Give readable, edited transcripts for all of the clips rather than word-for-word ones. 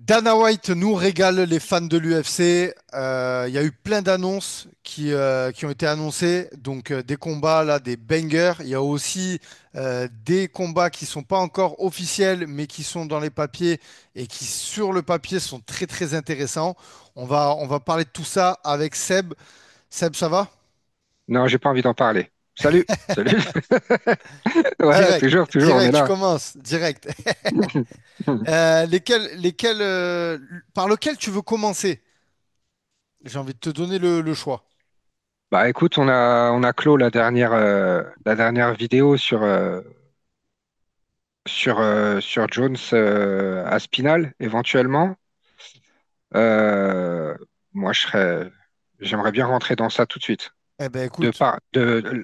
Dana White nous régale les fans de l'UFC. Il y a eu plein d'annonces qui ont été annoncées. Donc des combats là, des bangers. Il y a aussi des combats qui sont pas encore officiels, mais qui sont dans les papiers et qui sur le papier sont très très intéressants. On va parler de tout ça avec Seb. Seb, ça va? Non, j'ai pas envie d'en parler. Salut, salut. Ouais, Direct, toujours, toujours, on est direct. Je là. commence direct. Par lequel tu veux commencer? J'ai envie de te donner le choix. Bah écoute, on a clos la dernière vidéo sur Jones Aspinall, éventuellement. Euh, moi, j'aimerais bien rentrer dans ça tout de suite. Eh ben écoute,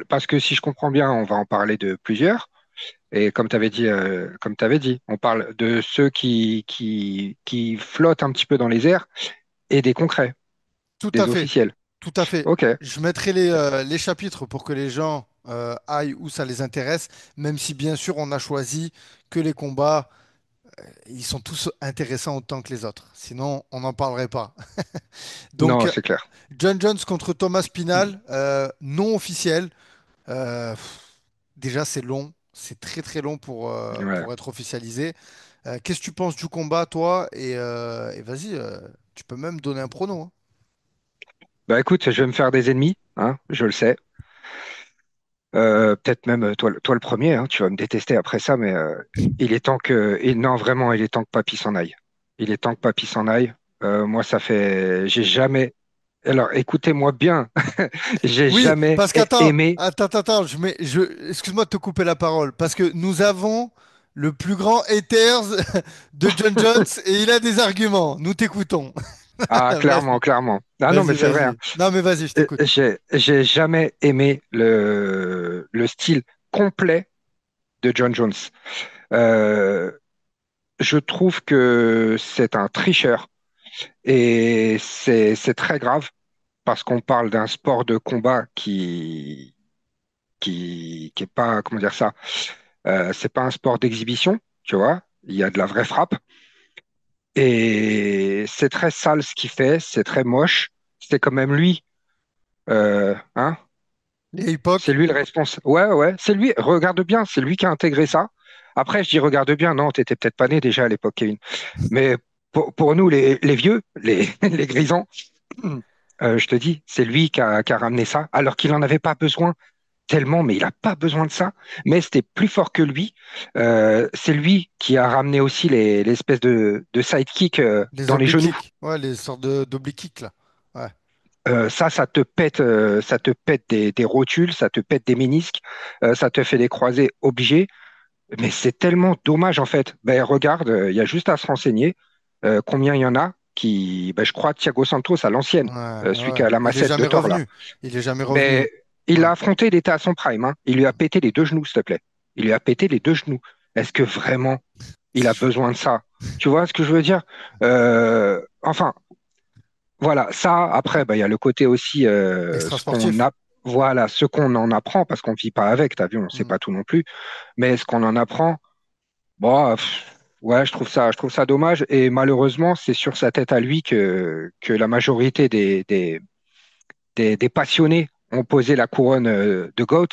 Parce que si je comprends bien, on va en parler de plusieurs. Et comme tu avais dit, on parle de ceux qui flottent un petit peu dans les airs et des concrets, tout à des fait, officiels. tout à fait. Ok. Je mettrai les chapitres pour que les gens aillent où ça les intéresse, même si bien sûr on a choisi que les combats, ils sont tous intéressants autant que les autres. Sinon, on n'en parlerait pas. Donc, Non, c'est clair. John Jones contre Thomas Pinal, non officiel. Déjà, c'est long. C'est très très long Ouais. pour être officialisé. Qu'est-ce que tu penses du combat, toi? Et vas-y, tu peux même donner un prono, hein. Bah écoute, je vais me faire des ennemis, hein, je le sais. Peut-être même toi le premier, hein, tu vas me détester après ça, mais il est temps non, vraiment, il est temps que Papy s'en aille. Il est temps que Papy s'en aille. Moi, j'ai jamais. Alors, écoutez-moi bien, j'ai Oui, jamais parce qu'attends, aimé. attends, excuse-moi de te couper la parole, parce que nous avons le plus grand haters de John Jones et il a des arguments. Nous t'écoutons. Ah, clairement, Vas-y, clairement. Ah non, mais vas-y, c'est vrai, hein. vas-y. Non, mais vas-y, je t'écoute. J'ai jamais aimé le style complet de John Jones. Euh, je trouve que c'est un tricheur et c'est très grave parce qu'on parle d'un sport de combat qui est pas, comment dire ça, c'est pas un sport d'exhibition, tu vois. Il y a de la vraie frappe et c'est très sale ce qu'il fait, c'est très moche. C'est quand même lui, hein, Les c'est époques. lui le responsable. Ouais, ouais, c'est lui. Regarde bien, c'est lui qui a intégré ça. Après, je dis regarde bien. Non, t'étais peut-être pas né déjà à l'époque, Kevin. Mais pour nous, les vieux, les grisants, je te dis, c'est lui qui a ramené ça, alors qu'il n'en avait pas besoin tellement, mais il n'a pas besoin de ça. Mais c'était plus fort que lui. C'est lui qui a ramené aussi l'espèce de sidekick Les dans les oblique genoux. kicks. Ouais, les sortes d'oblique kicks, là. Ouais. Ça te pète des rotules, ça te pète des ménisques, ça te fait des croisés obligés. Mais c'est tellement dommage en fait. Ben, regarde, il y a juste à se renseigner combien il y en a je crois, Thiago Santos à l'ancienne, Ouais, celui qui ouais. a la Il est massette de jamais Thor là. revenu. Il est jamais revenu. Ben, il Ouais. l'a affronté, il était à son prime, hein. Il lui a pété les deux genoux, s'il te plaît. Il lui a pété les deux genoux. Est-ce que vraiment il C'est a chaud. besoin de ça? Tu vois ce que je veux dire? Enfin, voilà, ça, après, ben, il y a le côté aussi, Extra sportif. voilà, ce qu'on en apprend, parce qu'on ne vit pas avec, t'as vu, on ne sait Mm. pas tout non plus, mais ce qu'on en apprend, bon, ouais, je trouve ça dommage, et malheureusement, c'est sur sa tête à lui que la majorité des passionnés ont posé la couronne de GOAT,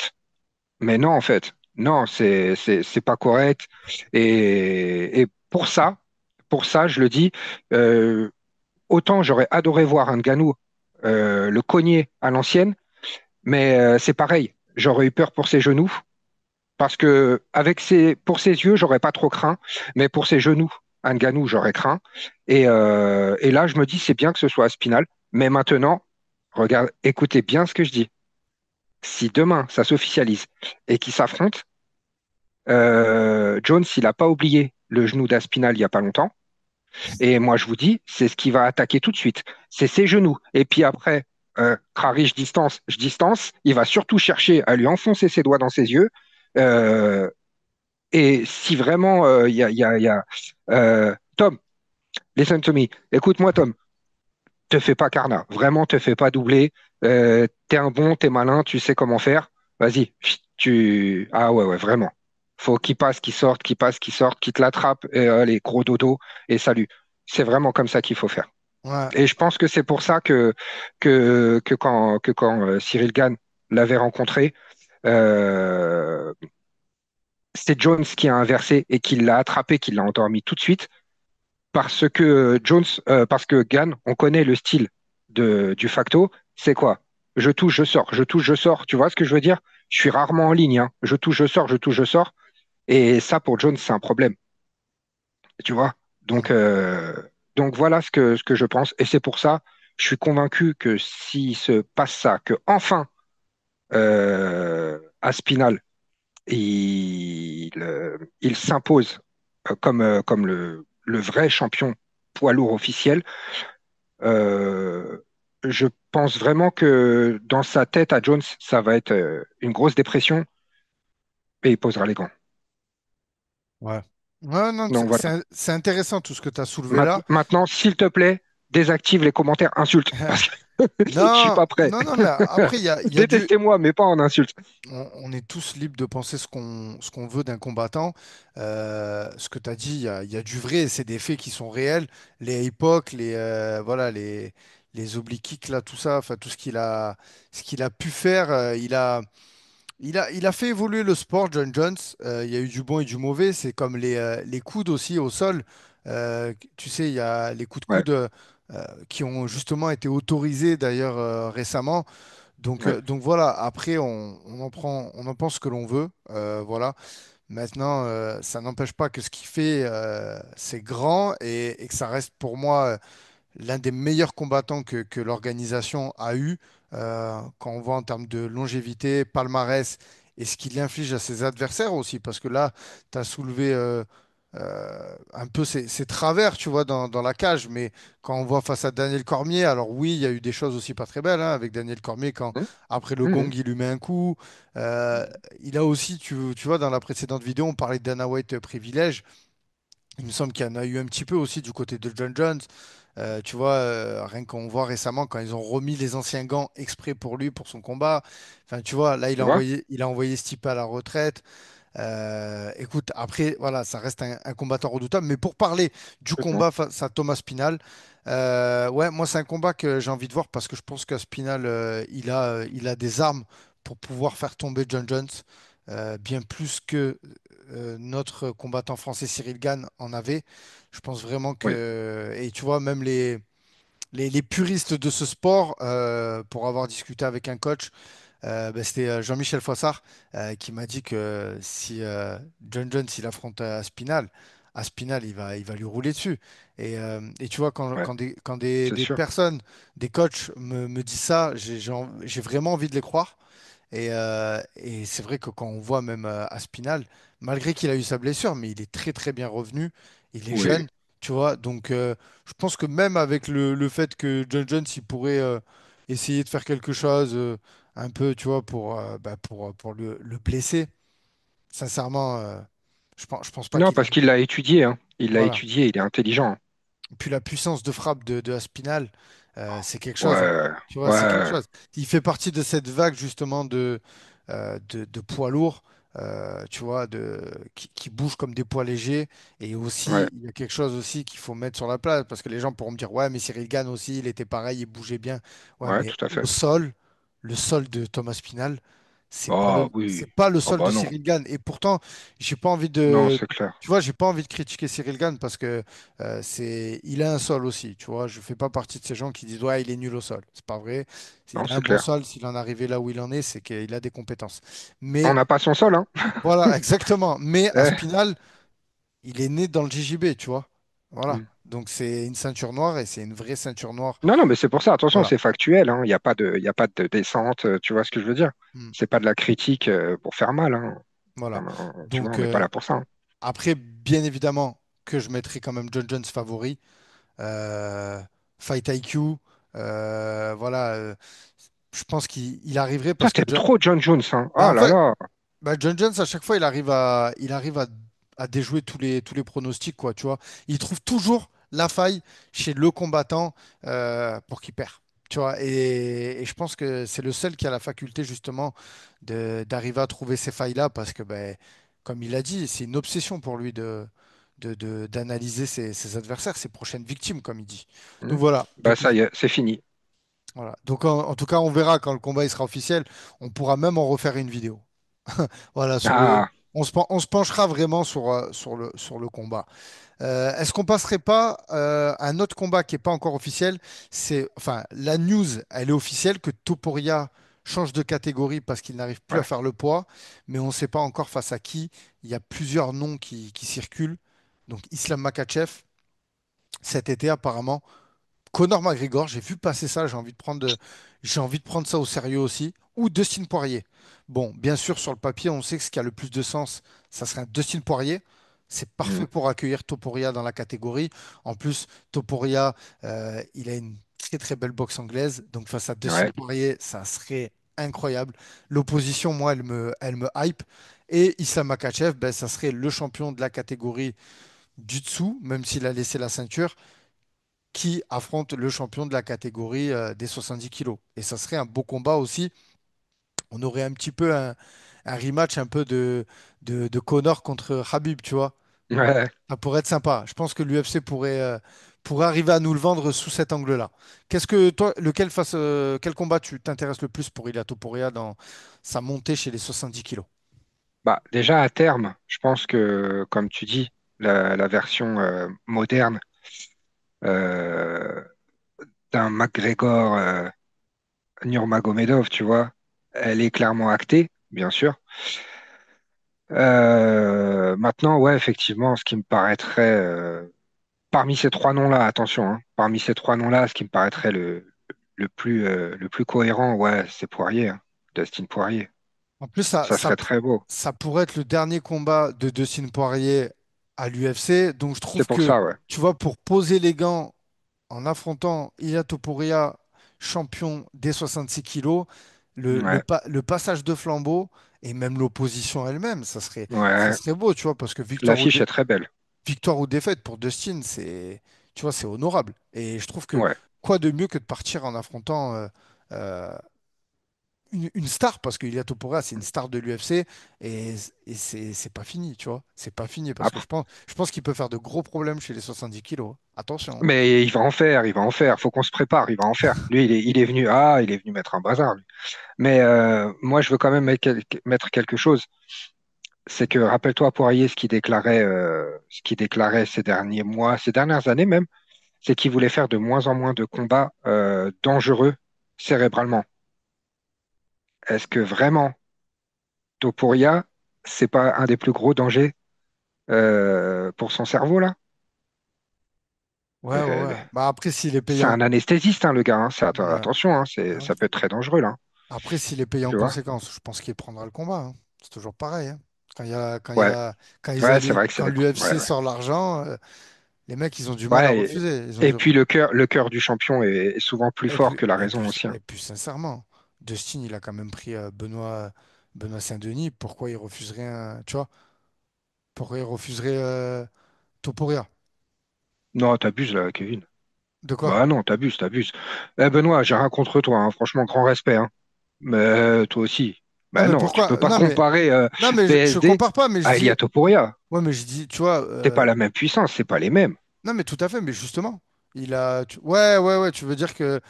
mais non, en fait, non, c'est pas correct, et pour ça, je le dis, euh, autant j'aurais adoré voir un Ngannou le cogner à l'ancienne, mais c'est pareil. J'aurais eu peur pour ses genoux parce que pour ses yeux, j'aurais pas trop craint, mais pour ses genoux, un Ngannou, j'aurais craint. Et là, je me dis, c'est bien que ce soit à Spinal, mais maintenant, regarde, écoutez bien ce que je dis. Si demain ça s'officialise et qu'ils s'affrontent, Jones, il n'a pas oublié le genou d'Aspinal il y a pas longtemps. Et moi, je vous dis, c'est ce qui va attaquer tout de suite. C'est ses genoux. Et puis après, Crary, je distance. Il va surtout chercher à lui enfoncer ses doigts dans ses yeux. Euh, et si vraiment Tom, listen to me. Écoute-moi, Tom. Te fais pas carnat. Vraiment, te fais pas doubler. T'es un bon, t'es malin, tu sais comment faire. Vas-y. Ah ouais, ouais, vraiment. Faut qu'il passe, qu'il sorte, qu'il passe, qu'il sorte, qu'il te l'attrape. Et allez, gros dodo. Et salut. C'est vraiment comme ça qu'il faut faire. Ouais, Et je pense que c'est pour ça que quand Cyril Gane l'avait rencontré, euh, c'est Jones qui a inversé et qui l'a attrapé, qui l'a endormi tout de suite, parce que Gane, on connaît le style du facto, c'est quoi? Je touche, je sors, je touche, je sors. Tu vois ce que je veux dire? Je suis rarement en ligne, hein. Je touche, je sors, je touche, je sors. Et ça, pour Jones, c'est un problème. Tu vois? Donc, mm, voilà ce que je pense. Et c'est pour ça, je suis convaincu que s'il se passe ça, que enfin, Aspinal, il s'impose comme le vrai champion poids lourd officiel, euh, je pense vraiment que dans sa tête à Jones, ça va être une grosse dépression et il posera les gants. ouais. Ouais, non, Donc voilà. c'est intéressant tout ce que tu as soulevé là. Maintenant, s'il te plaît, désactive les commentaires insultes parce que je suis Non, pas prêt. non, non, mais après, il y a du. Détestez-moi, mais pas en insultes. On est tous libres de penser ce qu'on veut d'un combattant. Ce que tu as dit, il y a du vrai, c'est des faits qui sont réels. Les époques, voilà, les obliques kicks, là, tout ça, enfin, tout ce qu'il a pu faire, il a fait évoluer le sport, John Jones. Il y a eu du bon et du mauvais. C'est comme les coudes aussi au sol. Tu sais, il y a les coups de Ouais, coude qui ont justement été autorisés d'ailleurs récemment. ouais. Donc voilà, après, on en pense ce que l'on veut. Voilà. Maintenant, ça n'empêche pas que ce qu'il fait, c'est grand et que ça reste pour moi l'un des meilleurs combattants que l'organisation a eu. Quand on voit en termes de longévité, palmarès et ce qu'il inflige à ses adversaires aussi. Parce que là, tu as soulevé un peu ses travers, tu vois, dans la cage. Mais quand on voit face à Daniel Cormier, alors oui, il y a eu des choses aussi pas très belles hein, avec Daniel Cormier quand, Hum, après le gong, hum, il lui met un coup. Euh, il a aussi, tu vois, dans la précédente vidéo, on parlait de Dana White privilège. Il me semble qu'il y en a eu un petit peu aussi du côté de John Jones. Tu vois, rien qu'on voit récemment quand ils ont remis les anciens gants exprès pour lui, pour son combat. Enfin, tu vois, là, tu vois? il a envoyé Stipe à la retraite. Écoute, après, voilà, ça reste un combattant redoutable. Mais pour parler du Mhm. combat face à Thomas Spinal, ouais, moi, c'est un combat que j'ai envie de voir parce que je pense que Spinal, il a des armes pour pouvoir faire tomber John Jones, bien plus que notre combattant français Cyril Gane en avait. Je pense vraiment Oui, que, et tu vois, même les puristes de ce sport, pour avoir discuté avec un coach, bah, c'était Jean-Michel Foissard qui m'a dit que si John Jones il affronte Aspinal il va lui rouler dessus. Et tu vois, ouais, quand c'est des sûr. personnes, des coachs me disent ça, j'ai vraiment envie de les croire. Et c'est vrai que quand on voit même Aspinal, malgré qu'il a eu sa blessure, mais il est très très bien revenu, il est Oui. jeune, tu vois. Donc je pense que même avec le fait que John Jones, il pourrait essayer de faire quelque chose un peu, tu vois, pour le blesser, sincèrement, je pense pas Non, qu'il parce ait. qu'il l'a étudié, hein. Il l'a Voilà. étudié, il est intelligent. Puis la puissance de frappe de Aspinal, c'est quelque chose, hein. Ouais, Tu vois, c'est quelque ouais, chose. Il fait partie de cette vague justement de poids lourds, tu vois, qui bougent comme des poids légers. Et ouais, aussi, il y a quelque chose aussi qu'il faut mettre sur la place, parce que les gens pourront me dire, ouais, mais Cyril Gane aussi, il était pareil, il bougeait bien. Ouais, ouais, mais tout à fait. le sol de Thomas Spinal, Ah c'est oui. pas le Ah sol de bah non. Cyril Gane. Et pourtant, j'ai pas envie Non, de, c'est clair. tu vois, j'ai pas envie de critiquer Cyril Gane parce que il a un sol aussi, tu vois. Je fais pas partie de ces gens qui disent ouais, il est nul au sol. C'est pas vrai. Non, Il a un c'est bon clair. sol. S'il en est arrivé là où il en est, c'est qu'il a des compétences. On Mais n'a pas son sol, hein. voilà, exactement. Mais Eh, Aspinal, il est né dans le JJB, tu vois. Voilà. mm. Donc c'est une ceinture noire et c'est une vraie ceinture noire. Non, non, mais c'est pour ça, attention, Voilà. c'est factuel, hein. Il y a pas de descente, tu vois ce que je veux dire? Hmm. C'est pas de la critique pour faire mal, hein. Voilà. Tu vois, Donc on n'est pas là pour ça, hein. après, bien évidemment que je mettrai quand même John Jones favori. Euh, Fight IQ, voilà. Je pense qu'il arriverait Toi, parce que t'aimes trop John Jones, hein. bah, Oh en là fait, là. bah, John Jones, à chaque fois, il arrive à déjouer tous les pronostics, quoi, tu vois. Il trouve toujours la faille chez le combattant pour qu'il perd. Tu vois, et je pense que c'est le seul qui a la faculté justement d'arriver à trouver ces failles-là parce que, ben, comme il a dit, c'est une obsession pour lui d'analyser ses adversaires, ses prochaines victimes, comme il dit. Hmm. Donc voilà. Bah Donc, ça y est, c'est fini. voilà. Donc en tout cas, on verra quand le combat il sera officiel. On pourra même en refaire une vidéo. Voilà, Ah, on se penchera vraiment sur le combat. Est-ce qu'on passerait pas à un autre combat qui n'est pas encore officiel? Enfin, la news, elle est officielle que Topuria change de catégorie parce qu'il n'arrive plus à ouais, faire le poids, mais on ne sait pas encore face à qui. Il y a plusieurs noms qui circulent. Donc Islam Makhachev, cet été apparemment. Conor McGregor, j'ai vu passer ça, j'ai envie de prendre ça au sérieux aussi. Ou Dustin Poirier. Bon, bien sûr, sur le papier, on sait que ce qui a le plus de sens, ça serait un Dustin Poirier. C'est hmm, parfait pour accueillir Topuria dans la catégorie. En plus, Topuria, il a une très très belle boxe anglaise. Donc face à Dustin ouais, Poirier, ça serait incroyable. L'opposition, moi, elle me hype. Et Islam Makhachev, ben, ça serait le champion de la catégorie du dessous, même s'il a laissé la ceinture qui affronte le champion de la catégorie des 70 kilos. Et ça serait un beau combat aussi. On aurait un petit peu un rematch un peu de Conor contre Khabib, tu vois. ouais. Ça pourrait être sympa. Je pense que l'UFC pourrait arriver à nous le vendre sous cet angle-là. Qu'est-ce que toi, quel combat tu t'intéresses le plus pour Ilia Topuria dans sa montée chez les 70 kilos? Bah déjà à terme, je pense que comme tu dis, la version moderne euh, d'un McGregor Nurmagomedov, tu vois, elle est clairement actée, bien sûr. Maintenant, ouais, effectivement, ce qui me paraîtrait, parmi ces trois noms-là, attention, hein, parmi ces trois noms-là, ce qui me paraîtrait le plus cohérent, ouais, c'est Poirier, hein, Dustin Poirier. En plus, ça, Ça ça, serait très beau. ça pourrait être le dernier combat de Dustin Poirier à l'UFC. Donc, je C'est trouve pour que, ça, ouais. tu vois, pour poser les gants en affrontant Ilia Topuria, champion des 66 kilos, Ouais, le passage de flambeau et même l'opposition elle-même, ça ouais, serait beau, tu vois, parce que l'affiche est très belle. victoire ou défaite pour Dustin, tu vois, c'est honorable. Et je trouve que Ouais. quoi de mieux que de partir en affrontant euh, une star, parce qu'Ilia Topuria, c'est une star de l'UFC, et c'est pas fini, tu vois. C'est pas fini, parce que Après, je pense qu'il peut faire de gros problèmes chez les 70 kilos, hein. Attention, hein. mais il va en faire, il va en faire. Faut qu'on se prépare, il va en faire. Lui, il est venu mettre un bazar, lui. Mais moi, je veux quand même mettre quelque chose. C'est que, rappelle-toi, Poirier, ce qu'il déclarait ces derniers mois, ces dernières années même, c'est qu'il voulait faire de moins en moins de combats dangereux cérébralement. Est-ce que vraiment, Topuria, c'est pas un des plus gros dangers pour son cerveau, là? Ouais, ouais, Euh, ouais. Bah après, s'il est c'est payant. un anesthésiste, hein, le gars. Hein. Ouais. Attention, hein, Ah ouais. ça peut être très dangereux, là. Hein, Après, s'il est payé en tu vois? conséquence, je pense qu'il prendra le combat, hein. C'est toujours pareil, hein. Quand il y a, quand il y Ouais, a, ouais, c'est vrai que c'est quand ouais, l'UFC ouais. sort l'argent, les mecs, ils ont du mal à Ouais, refuser. et puis le cœur du champion est souvent plus Et fort puis, que la et raison puis, aussi. Hein. et puis, sincèrement, Dustin, il a quand même pris Benoît Saint-Denis. Pourquoi il refuserait tu vois, pourquoi il refuserait Topuria? Non, t'abuses là, Kevin. De quoi? Bah non, t'abuses. Eh Benoît, j'ai rien contre toi, hein. Franchement, grand respect. Hein. Mais toi aussi. Non, Bah mais non, tu peux pourquoi? pas comparer Non, mais je BSD compare pas, mais je à dis, Elia Topuria. ouais, mais je dis, tu vois, C'est pas la même puissance, c'est pas les mêmes. non, mais tout à fait, mais justement, ouais, ouais, ouais, tu veux dire que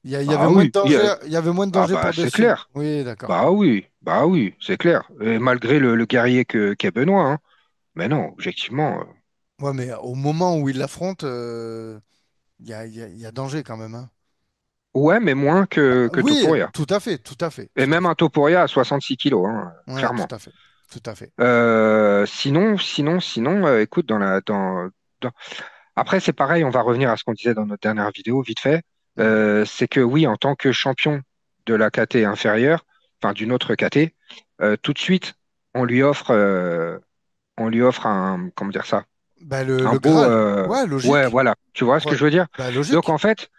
il y avait Ah moins de oui, danger, il y avait moins de ah danger bah pour c'est Dustin. clair. Oui, d'accord. Bah oui, c'est clair. Et malgré le guerrier qu'est Benoît, hein. Mais non, objectivement. Ouais, mais au moment où il l'affronte, il y a danger quand même, hein. Ouais, mais moins Bah, que oui, Topuria. tout à fait, tout à fait, Et tout à même fait. un Topuria à 66 kilos, hein, Ouais, tout clairement. à fait, tout à fait. Sinon, écoute, dans- après, c'est pareil, on va revenir à ce qu'on disait dans notre dernière vidéo, vite fait. Mhm. C'est que oui, en tant que champion de la KT inférieure, enfin d'une autre KT, tout de suite, on lui offre, euh, on lui offre un, comment dire ça, Bah, le, un le beau, Graal, ouais, ouais, logique. voilà, tu vois ce que je veux dire? Bah, Donc logique. en fait,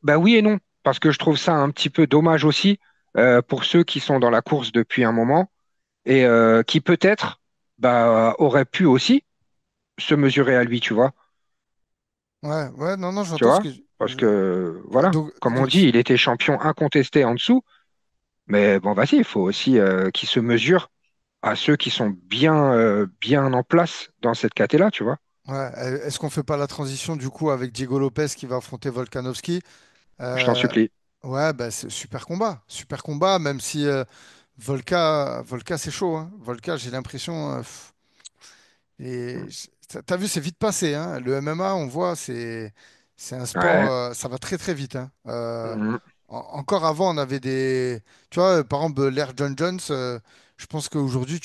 bah oui et non, parce que je trouve ça un petit peu dommage aussi pour ceux qui sont dans la course depuis un moment et qui peut-être bah, auraient pu aussi se mesurer à lui, tu vois? Ouais, ouais, non, non, Tu j'entends ce vois? que. Parce que, voilà, Donc, comme on donc, dit, il était champion incontesté en dessous, mais bon, vas-y, il faut aussi qu'il se mesure à ceux qui sont bien en place dans cette caté-là, tu vois? Ouais. Est-ce qu'on fait pas la transition du coup avec Diego Lopez qui va affronter Volkanovski? Je t'en Euh, supplie. ouais, bah, c'est super combat, même si Volka c'est chaud, hein. Volka, j'ai l'impression, t'as vu, c'est vite passé, hein. Le MMA, on voit, c'est un sport, Ouais. ça va très très vite, hein. Mhm. Encore avant, on avait tu vois, par exemple, l'ère John Jones. Je pense qu'aujourd'hui,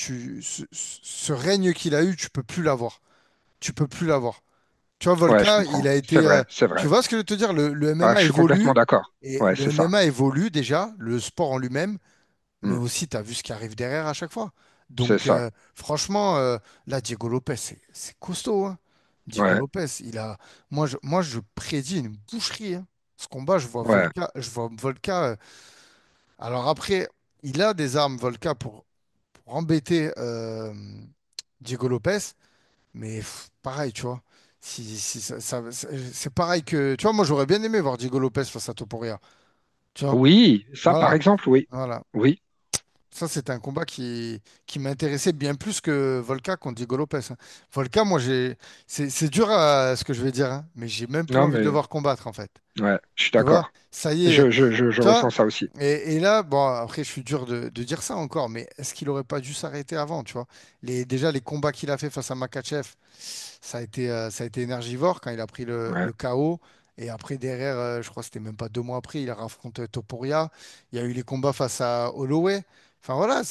ce règne qu'il a eu, tu peux plus l'avoir. Tu peux plus l'avoir. Tu vois, Ouais, je Volka, il comprends. a C'est été. vrai, c'est Tu vrai. vois ce que je veux te dire? Le Ah, MMA je suis complètement évolue. d'accord. Et Ouais, le c'est ça. MMA évolue déjà, le sport en lui-même, mais Mm. aussi, tu as vu ce qui arrive derrière à chaque fois. C'est Donc, ça. franchement, là, Diego Lopez, c'est costaud, hein. Diego Ouais, Lopez, moi, je prédis une boucherie, hein. Ce combat, ouais, Je vois Volka. Alors après, il a des armes, Volka, pour embêter Diego Lopez. Mais pareil, tu vois. Si c'est pareil que. Tu vois, moi, j'aurais bien aimé voir Diego Lopez face à Topuria. Tu vois. oui, ça par Voilà. exemple, oui. Voilà. Oui. Ça, c'est un combat qui m'intéressait bien plus que Volka contre Diego Lopez, hein. Volka, moi, c'est dur à ce que je vais dire, hein, mais j'ai même plus Non, envie de le mais voir combattre, en fait. ouais, je suis Tu vois, d'accord. ça y est. Je Tu vois, ressens ça aussi. et là, bon, après, je suis dur de dire ça encore, mais est-ce qu'il aurait pas dû s'arrêter avant, tu vois? Déjà, les combats qu'il a fait face à Makhachev, ça a été énergivore quand il a pris Ouais, le KO. Et après, derrière, je crois que c'était même pas 2 mois après, il a affronté Topuria. Il y a eu les combats face à Holloway. Enfin voilà,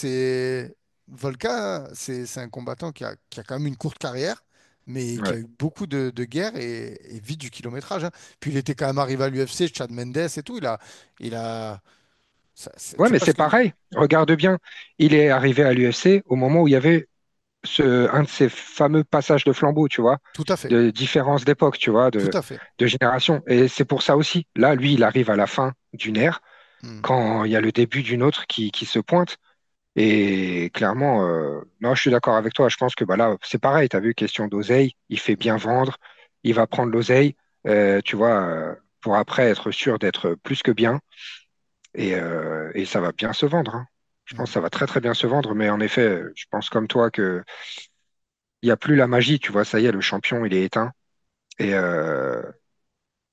Volkan, c'est un combattant qui a quand même une courte carrière, mais qui ouais. a eu beaucoup de guerres et vite du kilométrage, hein. Puis il était quand même arrivé à l'UFC, Chad Mendes et tout. Il a, Ouais, tu mais vois ce c'est que je veux dire? pareil. Regarde bien. Il est arrivé à l'UFC au moment où il y avait un de ces fameux passages de flambeau, tu vois, Tout à fait, de différence d'époque, tu vois, tout à fait. de génération. Et c'est pour ça aussi. Là, lui, il arrive à la fin d'une ère, Hmm. quand il y a le début d'une autre qui se pointe. Et clairement, non, je suis d'accord avec toi. Je pense que bah, là, c'est pareil. Tu as vu, question d'oseille, il fait bien vendre, il va prendre l'oseille, tu vois, pour après être sûr d'être plus que bien. Et ça va bien se vendre, hein. Je pense Hmm. que ça va très très bien se vendre. Mais en effet, je pense comme toi que il n'y a plus la magie, tu vois. Ça y est, le champion, il est éteint. Et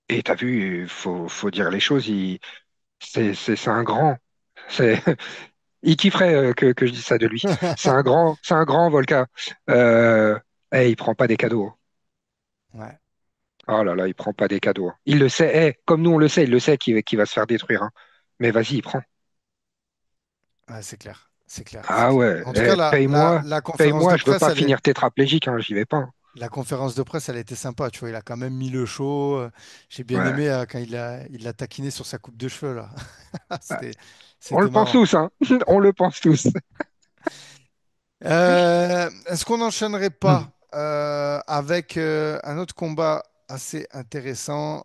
et t'as vu, faut dire les choses. C'est un grand. C'est Il kifferait que je dise ça de lui. C'est un grand Volca. Euh, il prend pas des cadeaux, hein. Ouais, Oh là là, il prend pas des cadeaux, hein. Il le sait, comme nous on le sait, il le sait qu'il va se faire détruire, hein. Mais vas-y, il prend. ouais, c'est clair, c'est clair, c'est Ah clair. ouais, En tout cas, la conférence de paye-moi, je veux presse, pas finir tétraplégique, hein, j'y vais pas, hein. la conférence de presse, elle était sympa, tu vois. Il a quand même mis le show. J'ai bien Ouais. aimé quand il l'a taquiné sur sa coupe de cheveux, là. Ah, C'était, on le c'était pense marrant. tous, hein. On le pense tous. Est-ce qu'on n'enchaînerait pas avec un autre combat assez intéressant?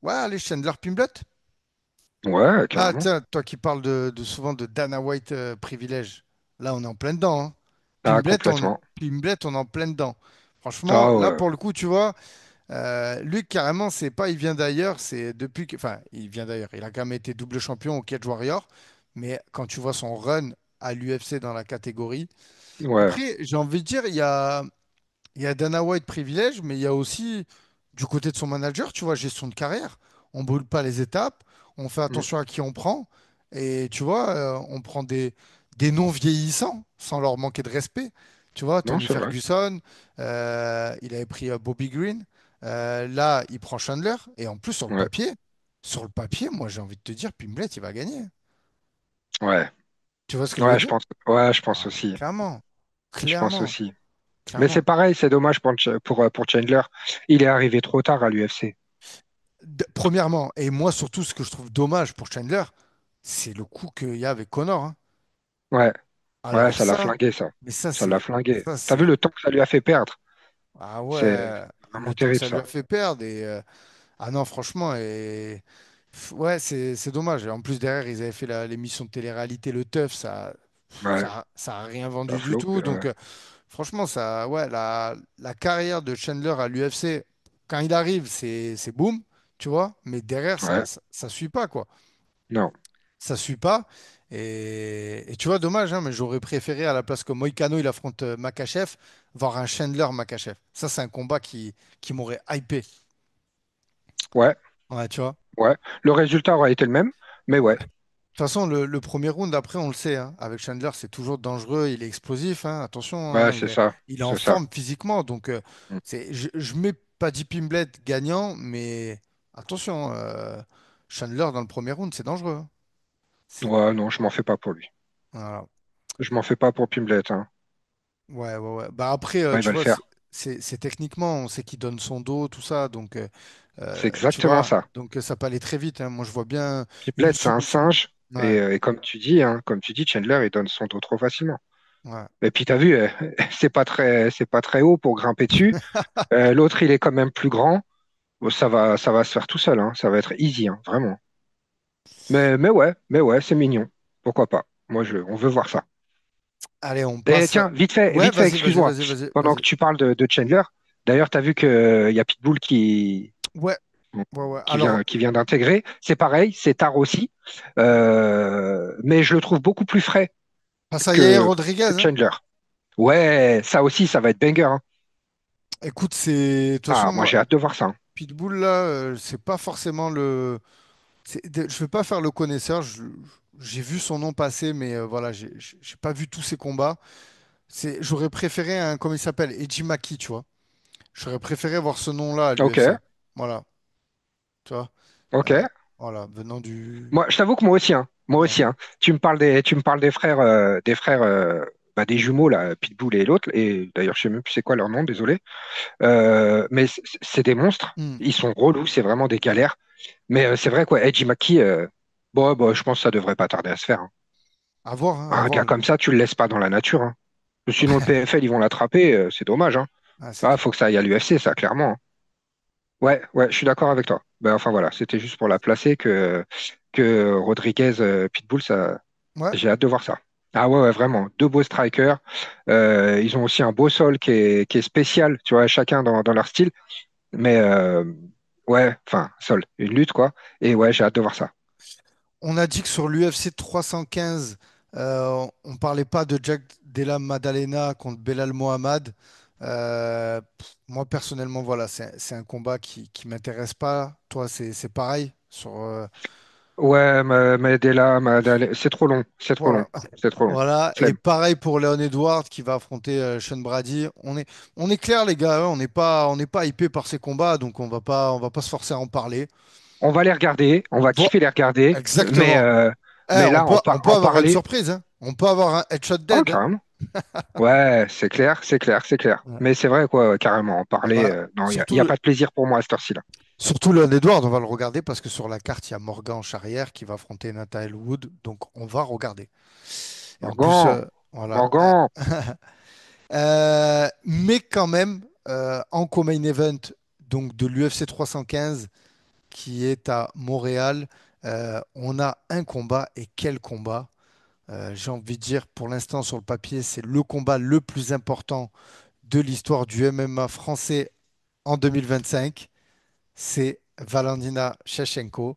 Ouais, allez, Chandler Pimblet. Ouais, Là, carrément. tiens, toi qui parles souvent de Dana White privilège, là, on est en plein dedans, hein. Ah, complètement. Pimblet, on est en plein dedans. Franchement, Ah là, ouais. pour le coup, tu vois, lui, carrément, c'est pas il vient d'ailleurs, enfin, il vient d'ailleurs. Il a quand même été double champion au Cage Warrior, mais quand tu vois son run à l'UFC dans la catégorie, Ouais. après, j'ai envie de dire, il y a Dana White privilège, mais il y a aussi du côté de son manager, tu vois, gestion de carrière. On brûle pas les étapes, on fait Mm. attention à qui on prend, et tu vois, on prend des non vieillissants sans leur manquer de respect. Tu vois, Non, Tony c'est vrai. Ferguson, il avait pris Bobby Green. Là, il prend Chandler, et en plus Ouais. sur le papier, moi j'ai envie de te dire, Pimblet, il va gagner. Ouais. Tu vois ce que je veux Ouais, dire? je pense Ah, aussi. clairement, Je pense clairement, aussi. Mais c'est clairement. pareil, c'est dommage pour Chandler. Il est arrivé trop tard à l'UFC. Premièrement, et moi surtout, ce que je trouve dommage pour Chandler, c'est le coup qu'il y a avec Connor, hein. Ouais, ouais, Alors ça l'a ça, flingué, ça. mais Ça l'a flingué. ça T'as vu c'est, le temps que ça lui a fait perdre? ah C'est ouais, vraiment le temps que terrible, ça lui a ça. fait perdre ah non, franchement, ouais, c'est dommage. Et en plus derrière, ils avaient fait l'émission de télé-réalité Le Teuf, Ouais, ça a rien ça vendu du flop. tout. Donc Ouais, franchement, ouais, la carrière de Chandler à l'UFC, quand il arrive, c'est boum, tu vois, mais derrière, ouais, ça suit pas, quoi. non. Ça suit pas. Et tu vois, dommage, hein, mais j'aurais préféré à la place que Moïcano il affronte Makhachev, voir un Chandler Makhachev. Ça, c'est un combat qui m'aurait hypé. Ouais, Ouais, tu vois. ouais. Le résultat aurait été le même, mais Ouais. ouais, De toute façon, le premier round, après, on le sait, hein, avec Chandler, c'est toujours dangereux, il est explosif, hein, attention, ouais, hein, c'est ça, il est en c'est ça. forme physiquement. Donc, Mm. je mets Paddy Pimblett gagnant, mais attention, Chandler dans le premier round, c'est dangereux, hein. C'est, Ouais, non, je m'en fais pas pour lui. voilà. Je m'en fais pas pour Pimblet, hein. Ouais, ouais, ouais. Bah après, Ouais, il tu va le vois, faire. c'est techniquement, on sait qu'il donne son dos, tout ça, donc C'est tu exactement vois, ça. donc ça peut aller très vite, hein. Moi, je vois bien Pimblet, une c'est un soumission. singe. Ouais, Et comme tu dis, hein, comme tu dis, Chandler, il donne son dos trop facilement. ouais. Et puis, t'as vu, c'est pas très haut pour grimper dessus. L'autre, il est quand même plus grand. Bon, ça va se faire tout seul, hein. Ça va être easy, hein, vraiment. Mais ouais, c'est mignon. Pourquoi pas? On veut voir ça. Allez, on Et passe. tiens, Ouais, vas-y, excuse-moi, vas-y, vas-y, pendant que vas-y. tu parles de Chandler, d'ailleurs, tu as vu qu'il y a Pitbull Ouais, ouais, ouais. qui vient d'intégrer. C'est pareil, c'est tard aussi. Mais je le trouve beaucoup plus frais passe à Yair que, Rodriguez, que hein. Chandler. Ouais, ça aussi, ça va être banger, hein. Écoute, de toute Ah, façon, moi, moi, j'ai hâte de voir ça, hein. Pitbull, là, c'est pas forcément le. Je vais pas faire le connaisseur. J'ai vu son nom passer, mais voilà, j'ai pas vu tous ses combats. J'aurais préféré un, comment il s'appelle, Eji Maki, tu vois. J'aurais préféré voir ce nom-là à Ok, l'UFC. Voilà, tu vois. ok. Euh, voilà, venant du. Moi, je t'avoue que moi aussi, hein. Moi Ouais. aussi, hein. Tu me parles des frères, bah, des jumeaux là, Pitbull et l'autre. Et d'ailleurs, je sais même plus c'est quoi leur nom, désolé. Mais c'est des monstres. Hmm. Ils sont relous, c'est vraiment des galères. Mais c'est vrai quoi, Edgy Maki, bon, bon, je pense que ça devrait pas tarder à se faire, hein. À voir, hein, à Un voir. gars comme ça, tu le laisses pas dans la nature, hein. Sinon, le PFL, ils vont l'attraper, c'est dommage, hein. Ah, c'est Ah, clair. faut que ça aille à l'UFC, ça, clairement, hein. Ouais, ouais, je suis d'accord avec toi. Ben, enfin voilà, c'était juste pour la placer que Rodriguez, Pitbull, ça, Ouais. j'ai hâte de voir ça. Ah ouais, ouais, vraiment, deux beaux strikers. Ils ont aussi un beau sol qui est spécial, tu vois, chacun dans leur style. Mais ouais, enfin, sol, une lutte, quoi. Et ouais, j'ai hâte de voir ça. On a dit que sur l'UFC 315, on parlait pas de Jack Della Maddalena contre Belal Mohamed. Moi, personnellement, voilà, c'est un combat qui m'intéresse pas. Toi, c'est pareil. Ouais, c'est trop long, c'est trop long, Voilà. c'est trop long. Voilà. Et Flemme. pareil pour Leon Edwards qui va affronter Sean Brady. On est clair, les gars, hein, on n'est pas hypé par ces combats, donc on va pas se forcer à en parler. On va les regarder, on va Bon, kiffer les regarder, exactement. Eh, mais on là, peut, on peut en avoir une parler, surprise, hein. On peut avoir un headshot ah, dead, hein. carrément. Ouais, c'est clair, c'est clair, c'est clair. Ouais. Mais c'est vrai, quoi, carrément, en Ah parler, bah, non, surtout y a pas de plaisir pour moi à cette heure-ci-là. Leon Edwards, on va le regarder parce que sur la carte, il y a Morgan Charrière qui va affronter Nathaniel Wood. Donc, on va regarder. Et en plus, Morgan, voilà. Morgan, Mais quand même, en co-main event donc de l'UFC 315 qui est à Montréal, on a un combat et quel combat. J'ai envie de dire, pour l'instant, sur le papier, c'est le combat le plus important de l'histoire du MMA français en 2025. C'est Valentina Shevchenko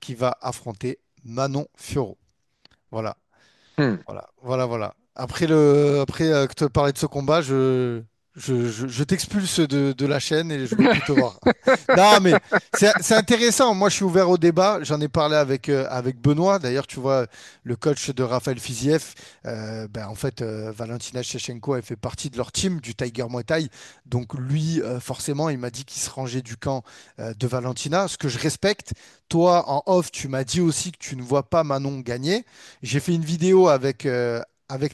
qui va affronter Manon Fiorot. Voilà, hmm. voilà, voilà, voilà. Après que tu parlais de ce combat, je t'expulse de la chaîne et je veux plus te voir. Non, mais c'est intéressant. Moi, je suis ouvert au débat. J'en ai parlé avec Benoît. D'ailleurs, tu vois, le coach de Raphaël Fiziev, ben, en fait, Valentina Shevchenko, elle fait partie de leur team du Tiger Muay Thai. Donc, lui, forcément, il m'a dit qu'il se rangeait du camp de Valentina, ce que je respecte. Toi, en off, tu m'as dit aussi que tu ne vois pas Manon gagner. J'ai fait une vidéo avec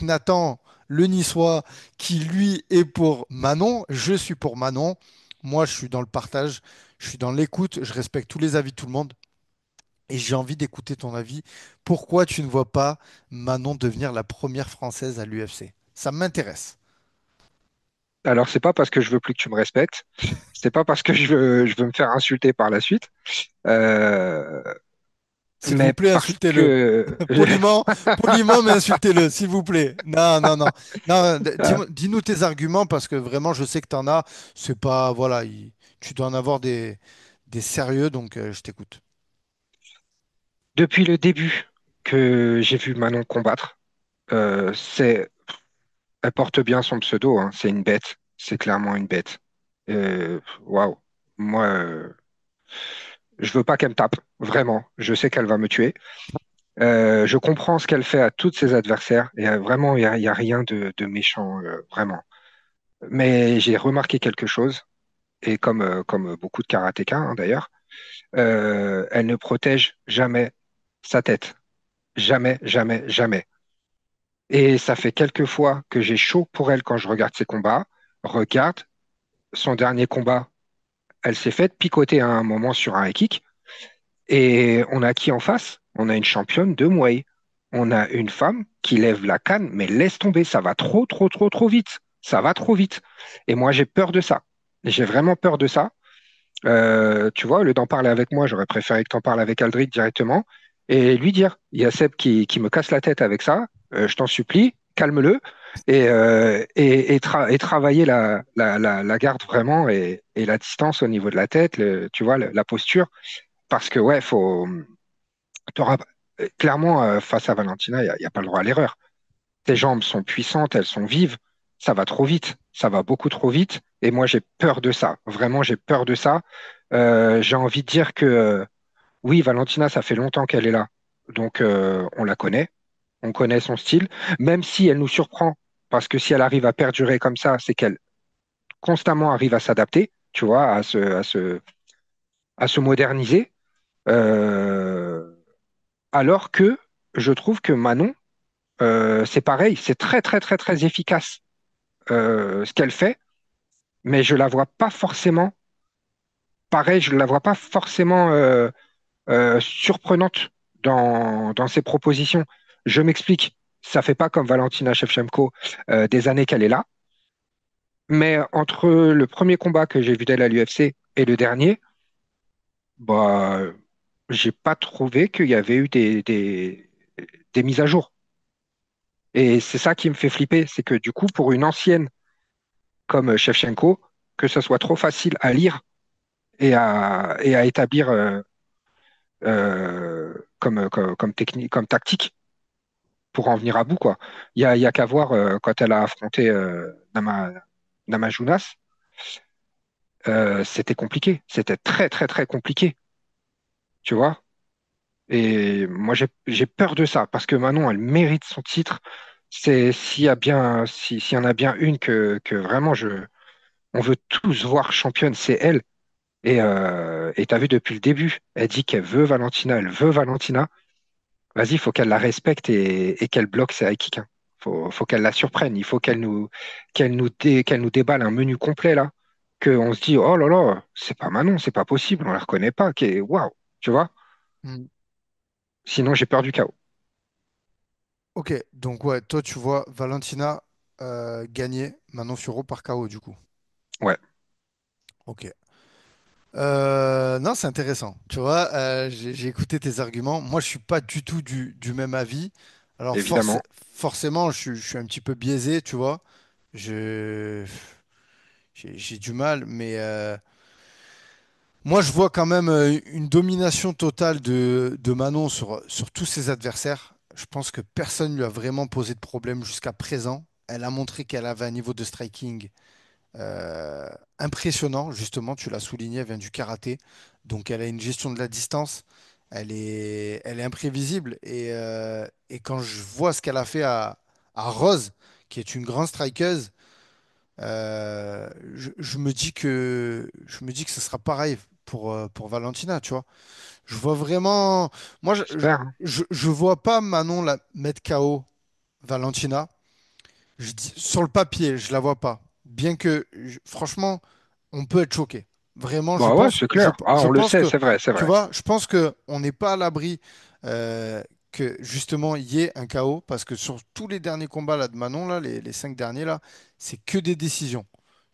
Nathan, le Niçois, qui lui est pour Manon. Je suis pour Manon. Moi, je suis dans le partage, je suis dans l'écoute, je respecte tous les avis de tout le monde et j'ai envie d'écouter ton avis. Pourquoi tu ne vois pas Manon devenir la première française à l'UFC? Ça m'intéresse. Alors, c'est pas parce que je veux plus que tu me respectes, c'est pas parce que je veux me faire insulter par la suite, euh, S'il vous mais plaît, parce insultez-le. que Poliment, poliment, mais insultez-le, s'il vous plaît. Non, non, non. Non, dis-nous tes arguments parce que vraiment, je sais que tu en as. C'est pas, voilà, tu dois en avoir des sérieux, donc je t'écoute. depuis le début. que j'ai vu Manon combattre. C'est, elle porte bien son pseudo, hein. C'est une bête. C'est clairement une bête. Waouh. Moi, je veux pas qu'elle me tape. Vraiment. Je sais qu'elle va me tuer. Je comprends ce qu'elle fait à tous ses adversaires. Et vraiment, il y a rien de méchant, vraiment. Mais j'ai remarqué quelque chose. Et comme beaucoup de karatékas, hein, d'ailleurs, elle ne protège jamais sa tête. Jamais, jamais, jamais. Et ça fait quelques fois que j'ai chaud pour elle quand je regarde ses combats. Regarde son dernier combat. Elle s'est faite picoter à un moment sur un high kick. Et on a qui en face? On a une championne de Muay. On a une femme qui lève la canne, mais laisse tomber, ça va trop, trop, trop, trop vite. Ça va trop vite. Et moi, j'ai peur de ça. J'ai vraiment peur de ça. Tu vois, au lieu d'en parler avec moi, j'aurais préféré que tu en parles avec Aldric directement et lui dire, il y a Seb qui me casse la tête avec ça, je t'en supplie, calme-le et travailler la garde vraiment et la distance au niveau de la tête, tu vois, la posture, parce que ouais, t'auras- clairement, face à Valentina, il y a pas le droit à l'erreur. Tes jambes sont puissantes, elles sont vives, ça va trop vite, ça va beaucoup trop vite. Et moi, j'ai peur de ça. Vraiment, j'ai peur de ça. J'ai envie de dire que oui, Valentina, ça fait longtemps qu'elle est là. Donc, on la connaît, on connaît son style, même si elle nous surprend. Parce que si elle arrive à perdurer comme ça, c'est qu'elle constamment arrive à s'adapter, tu vois, à se moderniser. Euh, alors que je trouve que Manon, c'est pareil, c'est très, très, très, très efficace ce qu'elle fait, mais je la vois pas forcément pareil, je la vois pas forcément surprenante dans ses propositions. Je m'explique, ça fait pas comme Valentina Shevchenko des années qu'elle est là, mais entre le premier combat que j'ai vu d'elle à l'UFC et le dernier, bah, j'ai pas trouvé qu'il y avait eu des mises à jour. Et c'est ça qui me fait flipper, c'est que du coup, pour une ancienne comme Shevchenko, que ce soit trop facile à lire et à établir comme technique, comme tactique pour en venir à bout, quoi. Il y a qu'à voir quand elle a affronté Namajunas, c'était compliqué. C'était très, très, très compliqué, tu vois. Et moi, j'ai peur de ça parce que Manon, elle mérite son titre. C'est s'il y en a bien une que vraiment on veut tous voir championne, c'est elle. Et t'as vu depuis le début, elle dit qu'elle veut Valentina, elle veut Valentina. Vas-y, il faut qu'elle la respecte et qu'elle bloque ses high kicks, hein. Faut qu'elle la surprenne. Il faut qu'elle nous déballe un menu complet là, qu'on se dit oh là là, c'est pas Manon, c'est pas possible, on la reconnaît pas. Waouh, tu vois. Hmm. Sinon, j'ai peur du chaos. Ok, donc ouais, toi tu vois Valentina gagner Manon Fiorot par KO du coup. Ouais, Ok. Non, c'est intéressant. Tu vois, j'ai écouté tes arguments. Moi, je suis pas du tout du même avis. Alors, évidemment. forcément, je suis un petit peu biaisé, tu vois. Je, j'ai du mal, mais moi, je vois quand même une domination totale de Manon sur tous ses adversaires. Je pense que personne ne lui a vraiment posé de problème jusqu'à présent. Elle a montré qu'elle avait un niveau de striking euh, impressionnant, justement, tu l'as souligné, elle vient du karaté, donc elle a une gestion de la distance, elle est imprévisible, et quand je vois ce qu'elle a fait à Rose, qui est une grande strikeuse, je me dis que ce sera pareil pour Valentina, tu vois. Je vois vraiment, moi, J'espère, hein. je vois pas Manon la mettre KO Valentina. Sur le papier, je la vois pas. Bien que, franchement, on peut être choqué. Vraiment, Bah ouais, c'est clair. Ah, je on le pense sait, que, c'est vrai, c'est tu vrai. vois, je pense que on n'est pas à l'abri que justement il y ait un chaos parce que sur tous les derniers combats là de Manon là, les 5 derniers là, c'est que des décisions.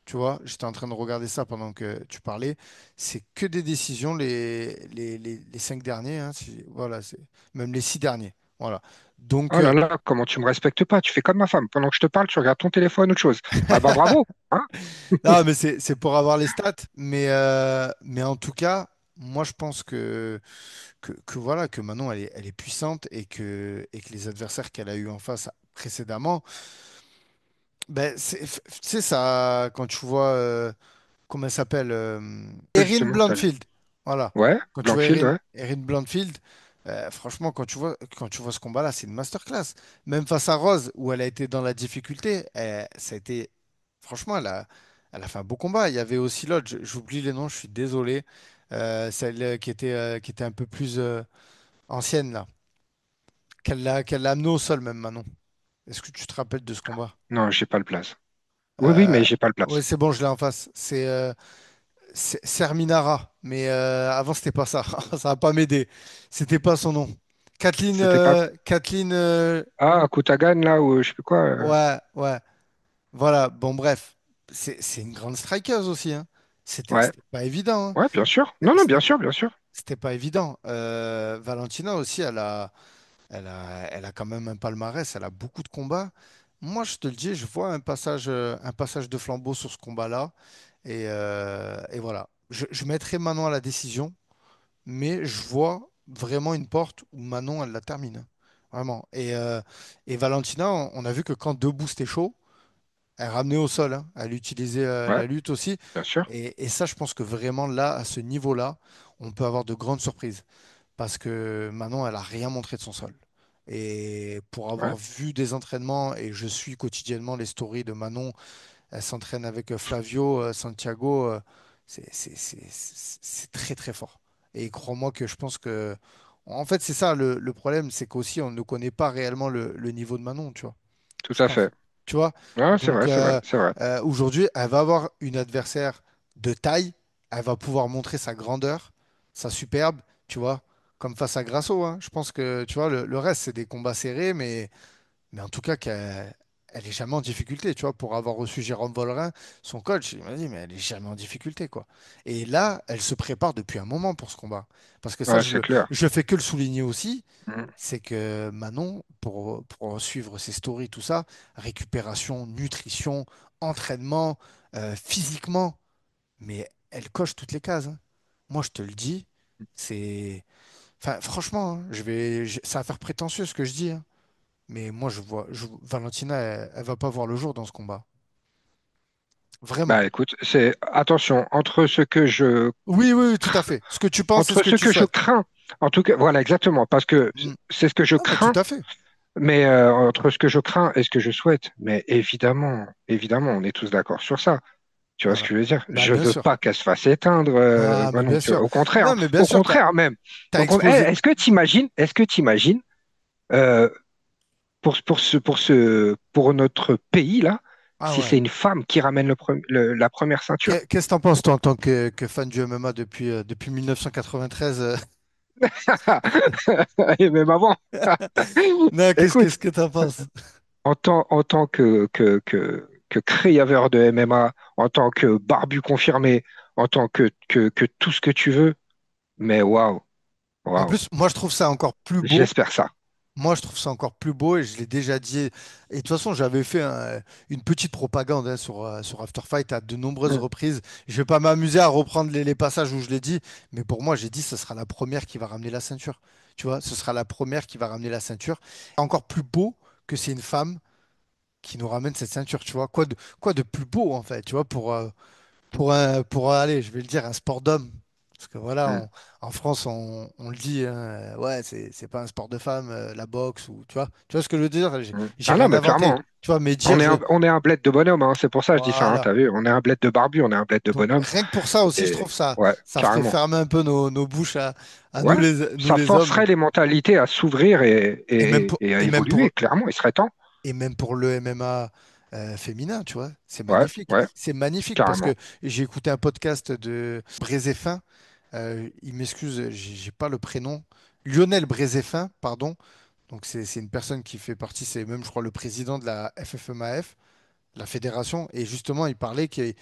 Tu vois, j'étais en train de regarder ça pendant que tu parlais. C'est que des décisions les 5 derniers. Hein, voilà, même les 6 derniers. Voilà. Donc, Oh là là, comment tu me respectes pas? Tu fais comme ma femme. Pendant que je te parle, tu regardes ton téléphone, autre chose. Ah bah bravo, hein? non, mais c'est pour avoir les stats. Mais en tout cas, moi, je pense que voilà, que Manon, elle est puissante et que les adversaires qu'elle a eu en face précédemment, ben, tu sais, ça, quand tu vois, comment elle s'appelle Erin Justement, Blanfield. Voilà. ouais, Quand tu vois Blankfield, ouais. Erin Blanfield, franchement, quand tu vois ce combat-là, c'est une masterclass. Même face à Rose, où elle a été dans la difficulté, ça a été. Franchement, elle a fait un beau combat. Il y avait aussi l'autre, j'oublie les noms, je suis désolé. Celle qui était un peu plus ancienne, là. Qu'elle l'a amenée au sol, même Manon. Est-ce que tu te rappelles de ce combat? Non, j'ai pas le place. Oui, oui, mais Euh, j'ai pas le ouais, place. c'est bon, je l'ai en face. C'est Serminara, mais avant c'était pas ça. Ça va pas m'aider. C'était pas son nom. C'était pas. Kathleen, Ah, Kutagan, là, ou je sais plus quoi. ouais, ouais. Voilà. Bon, bref, c'est une grande strikeuse aussi, hein. Ouais, C'était pas évident, hein. ouais, bien sûr. Non, non, bien C'était sûr, bien sûr. c'était pas évident. Valentina aussi, elle a quand même un palmarès. Elle a beaucoup de combats. Moi, je te le dis, je vois un passage de flambeau sur ce combat-là. Et voilà. Je mettrai Manon à la décision. Mais je vois vraiment une porte où Manon, elle la termine. Vraiment. Et Valentina, on a vu que quand debout c'était chaud, elle ramenait au sol, hein. Elle utilisait Ouais, la lutte aussi. bien sûr. Et ça, je pense que vraiment là, à ce niveau-là, on peut avoir de grandes surprises. Parce que Manon, elle a rien montré de son sol. Et pour Ouais, avoir vu des entraînements, et je suis quotidiennement les stories de Manon, elle s'entraîne avec Flavio Santiago. C'est très très fort. Et crois-moi que je pense que... En fait, c'est ça le problème, c'est qu'aussi on ne connaît pas réellement le niveau de Manon, tu vois. tout Je à pense. fait. Tu vois? Ouais, c'est Donc vrai, c'est vrai, c'est vrai. aujourd'hui, elle va avoir une adversaire de taille. Elle va pouvoir montrer sa grandeur, sa superbe, tu vois, comme face à Grasso, hein. Je pense que, tu vois, le reste, c'est des combats serrés, mais en tout cas, qu'elle elle est jamais en difficulté, tu vois. Pour avoir reçu Jérôme Vollerin, son coach, il m'a dit, mais elle est jamais en difficulté, quoi. Et là, elle se prépare depuis un moment pour ce combat. Parce que ça, Ouais, c'est clair. je fais que le souligner aussi, Mm. c'est que Manon, pour suivre ses stories, tout ça, récupération, nutrition, entraînement, physiquement, mais elle coche toutes les cases, hein. Moi, je te le dis, c'est... Enfin, franchement, hein, ça va faire prétentieux ce que je dis, hein. Mais moi, Valentina, elle va pas voir le jour dans ce combat. Vraiment. Bah écoute, c'est attention, Oui, oui, oui, tout à fait. Ce que tu penses, c'est ce entre que ce tu que je souhaites. crains, en tout cas, voilà, exactement, parce que Mm. c'est ce que je Non, mais tout crains, à fait. mais entre ce que je crains et ce que je souhaite, mais évidemment, évidemment, on est tous d'accord sur ça. Tu vois ce Voilà. que je veux dire? Bah, Je bien veux sûr. pas qu'elle se fasse éteindre, Ah, mais non, bien tu vois, sûr. Non, mais bien au sûr, contraire même. t'as explosé. Est-ce que tu imagines pour notre pays là, Ah si ouais. c'est une femme qui ramène la première ceinture? Qu'est-ce que t'en penses, toi, en tant que fan du MMA depuis 1993 Et même avant. Non, Écoute, qu'est-ce que t'en penses? en tant que créateur de MMA, en tant que barbu confirmé, en tant que tout ce que tu veux, mais waouh, En waouh, plus, moi, je trouve ça encore plus beau. j'espère ça. Moi, je trouve ça encore plus beau et je l'ai déjà dit. Et de toute façon, j'avais fait une petite propagande, hein, sur After Fight à de nombreuses Mm, reprises. Je vais pas m'amuser à reprendre les passages où je l'ai dit, mais pour moi, j'ai dit ce sera la première qui va ramener la ceinture. Tu vois, ce sera la première qui va ramener la ceinture. Encore plus beau que c'est une femme qui nous ramène cette ceinture. Tu vois, quoi de plus beau en fait, tu vois, aller, je vais le dire, un sport d'homme. Parce que voilà, mm, en France, on le dit, hein, ouais, c'est pas un sport de femme, la boxe, ou tu vois ce que je veux dire? mm. J'ai Ah non, rien mais clairement, inventé. hein. Tu vois, mais dire, On est un bled de bonhomme, hein. C'est pour ça que je dis ça, hein. voilà. T'as vu, on est un bled de barbu, on est un bled de Donc bonhomme. rien que pour ça aussi, je Et trouve ça, ouais, ça ferait carrément. fermer un peu nos bouches à Ouais, nous ça les hommes. forcerait les mentalités à s'ouvrir Et même et à et même évoluer, pour, clairement, il serait temps. et même pour le MMA féminin, tu vois, c'est Ouais, magnifique. ouais, C'est magnifique parce carrément. que j'ai écouté un podcast de Brézéfin. Il m'excuse, j'ai pas le prénom. Lionel Brézéfin, pardon. Donc c'est une personne qui fait partie, c'est même, je crois, le président de la FFMAF, la fédération. Et justement, il parlait qu'il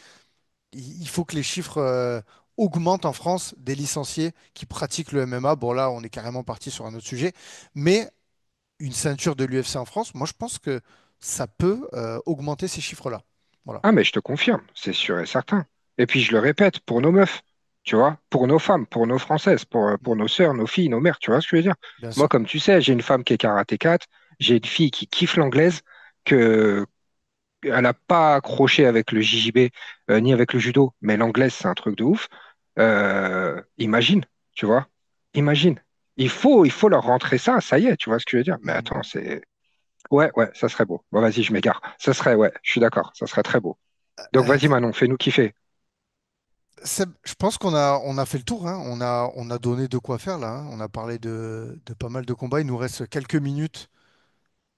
il faut que les chiffres augmentent en France des licenciés qui pratiquent le MMA. Bon, là, on est carrément parti sur un autre sujet. Mais une ceinture de l'UFC en France, moi je pense que ça peut augmenter ces chiffres-là. Voilà. Ah, mais je te confirme, c'est sûr et certain. Et puis je le répète, pour nos meufs. tu vois, pour nos femmes, pour nos Françaises, pour Mm. nos sœurs, nos filles, nos mères, tu vois ce que je veux dire? Bien Moi, sûr. comme tu sais, j'ai une femme qui est karatékate, j'ai une fille qui kiffe l'anglaise, que elle n'a pas accroché avec le JJB, ni avec le judo, mais l'anglaise, c'est un truc de ouf. Imagine, tu vois, imagine. Il faut leur rentrer ça, ça y est, tu vois ce que je veux dire? Mais Mm. attends, c'est... Ouais, ouais, ça serait beau. Bon, vas-y, je m'égare. Ça serait, ouais, je suis d'accord, ça serait très beau. Donc, Euh, vas-y, Manon, fais-nous kiffer. Je pense qu'on a fait le tour, hein. On a donné de quoi faire là, hein. On a parlé de pas mal de combats. Il nous reste quelques minutes.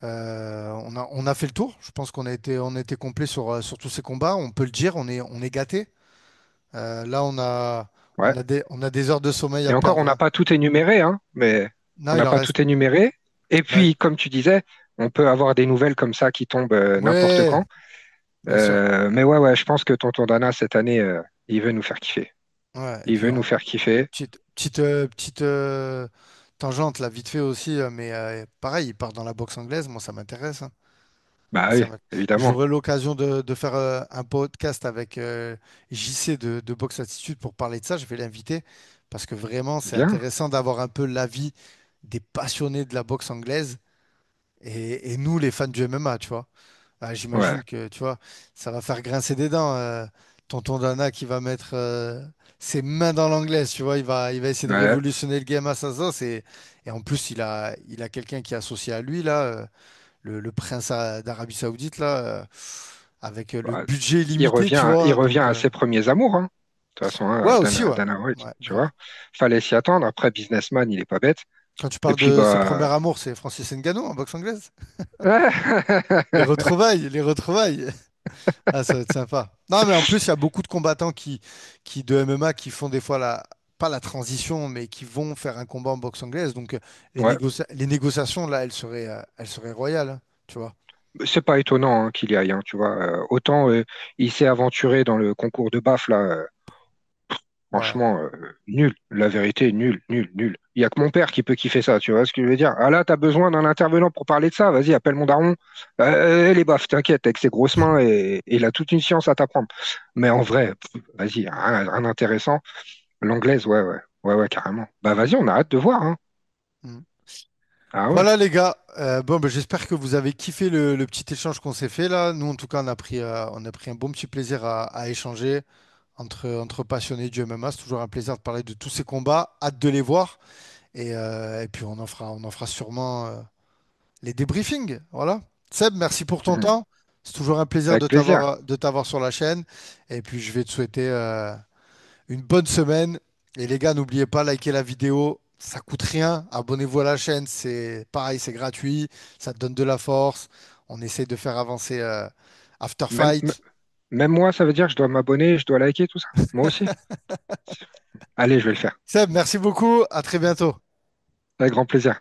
On a fait le tour. Je pense qu'on a été complet sur tous ces combats. On peut le dire, on est gâté. Là, Ouais. on a des heures de sommeil Et à encore, on n'a perdre. pas tout énuméré, hein, mais on Non, il n'a en pas reste. tout énuméré. Et Ouais, puis, comme tu disais, on peut avoir des nouvelles comme ça qui tombent n'importe ouais, quand. bien sûr. Mais ouais, ouais, je pense que Tonton Dana, cette année, il veut nous faire kiffer. Ouais, et Il puis, veut nous faire kiffer. petite tangente là, vite fait aussi, mais pareil, il part dans la boxe anglaise. Moi, ça m'intéresse, hein. Bah Ah, oui, ça va- évidemment. J'aurai l'occasion de faire un podcast avec JC de Box Attitude pour parler de ça. Je vais l'inviter parce que vraiment, c'est Bien. intéressant d'avoir un peu l'avis des passionnés de la boxe anglaise et nous, les fans du MMA, tu vois. Ah, Ouais, j'imagine que, tu vois, ça va faire grincer des dents. Tonton Dana qui va mettre ses mains dans l'anglaise, tu vois. Il va essayer de ouais, révolutionner le game à sa sauce et en plus, il a quelqu'un qui est associé à lui, là. Le prince d'Arabie Saoudite, là, avec le ouais. budget Il limité, tu revient, il vois. revient Donc, à ses premiers amours, hein. De toute façon, ouais, hein, aussi, ouais. Dana White, Ouais, tu vois. Fallait s'y attendre. Après, businessman, il est pas bête. quand tu Et parles puis, de ses bah. premiers amours, c'est Francis Ngannou en boxe anglaise. Les Ouais, retrouvailles, les retrouvailles. Ah, ça va être sympa. Non, mais en plus, il y a beaucoup de combattants qui de MMA qui font des fois pas la transition, mais qui vont faire un combat en boxe anglaise. Donc, les négociations, là, elles seraient royales, hein, tu vois. c'est pas étonnant hein, qu'il y aille, hein, tu vois. Autant il s'est aventuré dans le concours de BAF, là. Ouais. Franchement, nul. La vérité, nul, nul, nul. Il y a que mon père qui peut kiffer ça, tu vois ce que je veux dire? Ah là, t'as besoin d'un intervenant pour parler de ça, vas-y, appelle mon daron. Les baffes, t'inquiète, avec ses grosses mains, et il a toute une science à t'apprendre. Mais en vrai, vas-y, un intéressant. L'anglaise, ouais, ouais, ouais, ouais, carrément. Bah vas-y, on a hâte de voir, hein. Mm. Ah ouais, Voilà les gars, bon, ben, j'espère que vous avez kiffé le petit échange qu'on s'est fait là. Nous en tout cas on a pris un bon petit plaisir à échanger entre passionnés du MMA. C'est toujours un plaisir de parler de tous ces combats, hâte de les voir et puis on en fera sûrement les débriefings. Voilà. Seb, merci pour ton Mhm. temps. C'est toujours un plaisir Avec plaisir. de t'avoir sur la chaîne et puis je vais te souhaiter une bonne semaine. Et les gars, n'oubliez pas, liker la vidéo. Ça coûte rien. Abonnez-vous à la chaîne. C'est pareil, c'est gratuit. Ça te donne de la force. On essaie de faire avancer After Même, Fight. même moi, ça veut dire que je dois m'abonner, je dois liker tout ça. Moi aussi. Allez, je vais le faire. Seb, merci beaucoup. À très bientôt. Avec grand plaisir.